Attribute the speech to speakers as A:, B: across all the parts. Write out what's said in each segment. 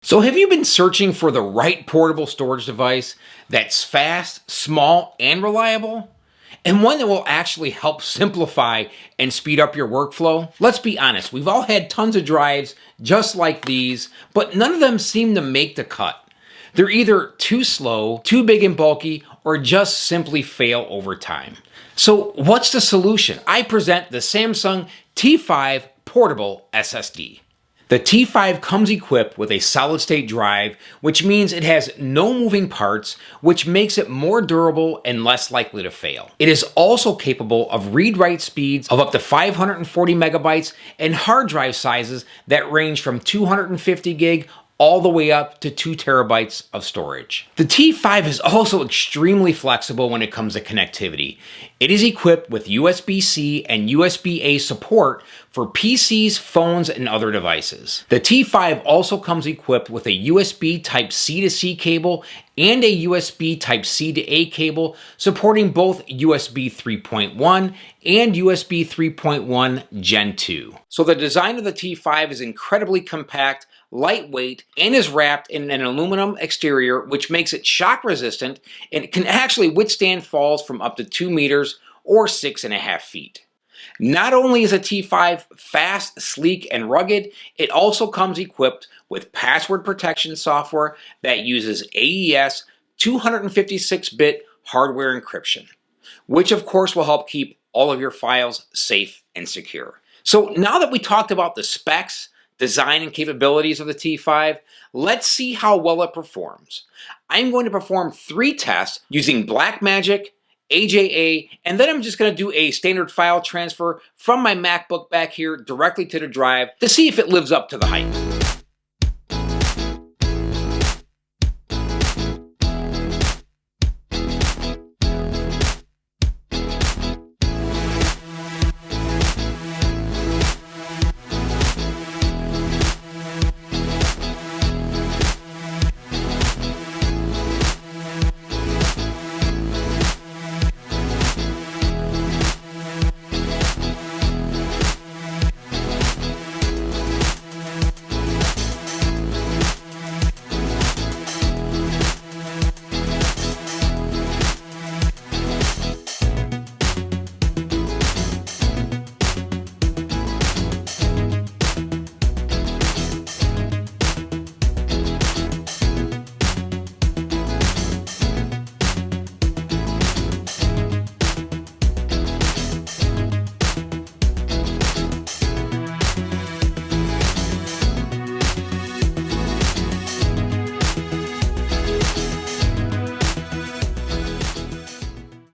A: So have you been searching for the right portable storage device that's fast, small, and reliable? And one that will actually help simplify and speed up your workflow? Let's be honest, we've all had tons of drives just like these, but none of them seem to make the cut. They're either too slow, too big and bulky, or just simply fail over time. So what's the solution? I present the Samsung T5 Portable SSD. The T5 comes equipped with a solid-state drive, which means it has no moving parts, which makes it more durable and less likely to fail. It is also capable of read-write speeds of up to 540 megabytes and hard drive sizes that range from 250 gig all the way up to 2 terabytes of storage. The T5 is also extremely flexible when it comes to connectivity. It is equipped with USB-C and USB-A support for PCs, phones, and other devices. The T5 also comes equipped with a USB Type-C to C cable and a USB Type-C to A cable supporting both USB 3.1 and USB 3.1 Gen 2. So the design of the T5 is incredibly compact, lightweight, and is wrapped in an aluminum exterior, which makes it shock resistant and it can actually withstand falls from up to 2 meters or 6.5 feet. Not only is a T5 fast, sleek, and rugged, it also comes equipped with password protection software that uses AES 256-bit hardware encryption, which of course will help keep all of your files safe and secure. So now that we talked about the specs, design, and capabilities of the T5, let's see how well it performs. I'm going to perform 3 tests using Blackmagic, AJA, and then I'm just going to do a standard file transfer from my MacBook back here directly to the drive to see if it lives up to the hype.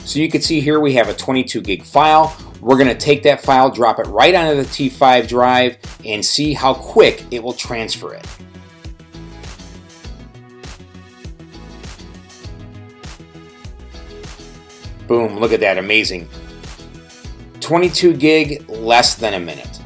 A: So you can see here we have a 22 gig file. We're going to take that file, drop it right onto the T5 drive, and see how quick it will transfer it. Boom, look at that, amazing. 22 gig, less than a minute.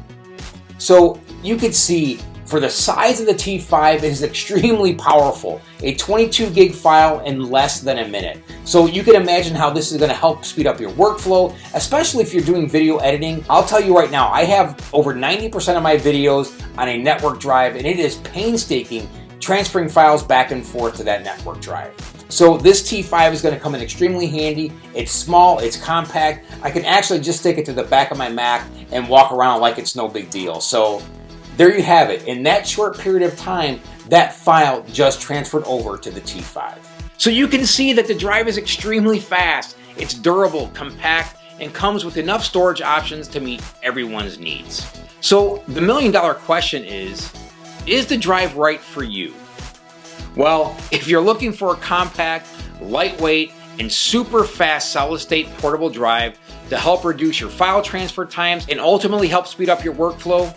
A: So you can see for the size of the T5, it is extremely powerful. A 22 gig file in less than a minute. So you can imagine how this is going to help speed up your workflow, especially if you're doing video editing. I'll tell you right now, I have over 90% of my videos on a network drive, and it is painstaking transferring files back and forth to that network drive. So this T5 is going to come in extremely handy. It's small, it's compact. I can actually just stick it to the back of my Mac and walk around like it's no big deal. So there you have it. In that short period of time, that file just transferred over to the T5. So you can see that the drive is extremely fast. It's durable, compact, and comes with enough storage options to meet everyone's needs. So the million-dollar question is the drive right for you? Well, if you're looking for a compact, lightweight, and super fast solid-state portable drive to help reduce your file transfer times and ultimately help speed up your workflow,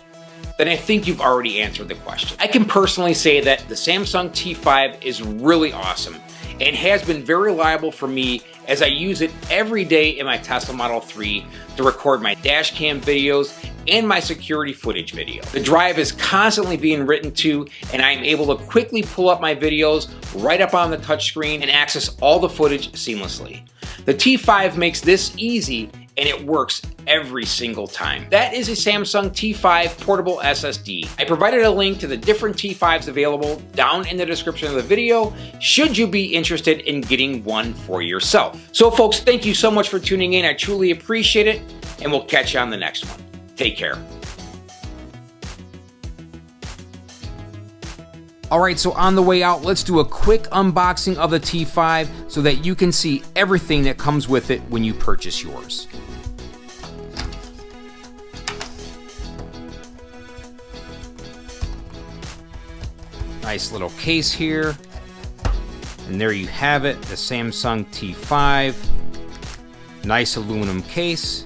A: then I think you've already answered the question. I can personally say that the Samsung T5 is really awesome and has been very reliable for me as I use it every day in my Tesla Model 3 to record my dash cam videos and my security footage video. The drive is constantly being written to, and I'm able to quickly pull up my videos right up on the touchscreen and access all the footage seamlessly. The T5 makes this easy and it works every single time. That is a Samsung T5 Portable SSD. I provided a link to the different T5s available down in the description of the video, should you be interested in getting one for yourself. So folks, thank you so much for tuning in. I truly appreciate it, and we'll catch you on the next one. Take care. Alright, so on the way out, let's do a quick unboxing of the T5 so that you can see everything that comes with it when you purchase yours. Nice little case here. And there you have it, the Samsung T5. Nice aluminum case.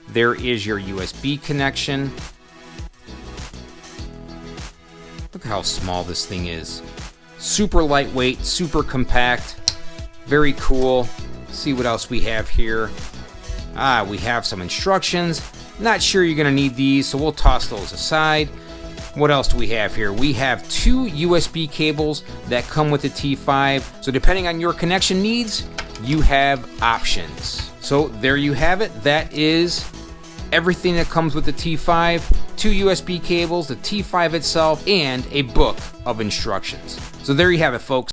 A: There is your USB connection. Look how small this thing is. Super lightweight, super compact, very cool. See what else we have here. We have some instructions. Not sure you're gonna need these, so we'll toss those aside. What else do we have here? We have 2 USB cables that come with the T5. So depending on your connection needs, you have options. So there you have it. That is everything that comes with the T5, 2 USB cables, the T5 itself, and a book of instructions. So there you have it, folks.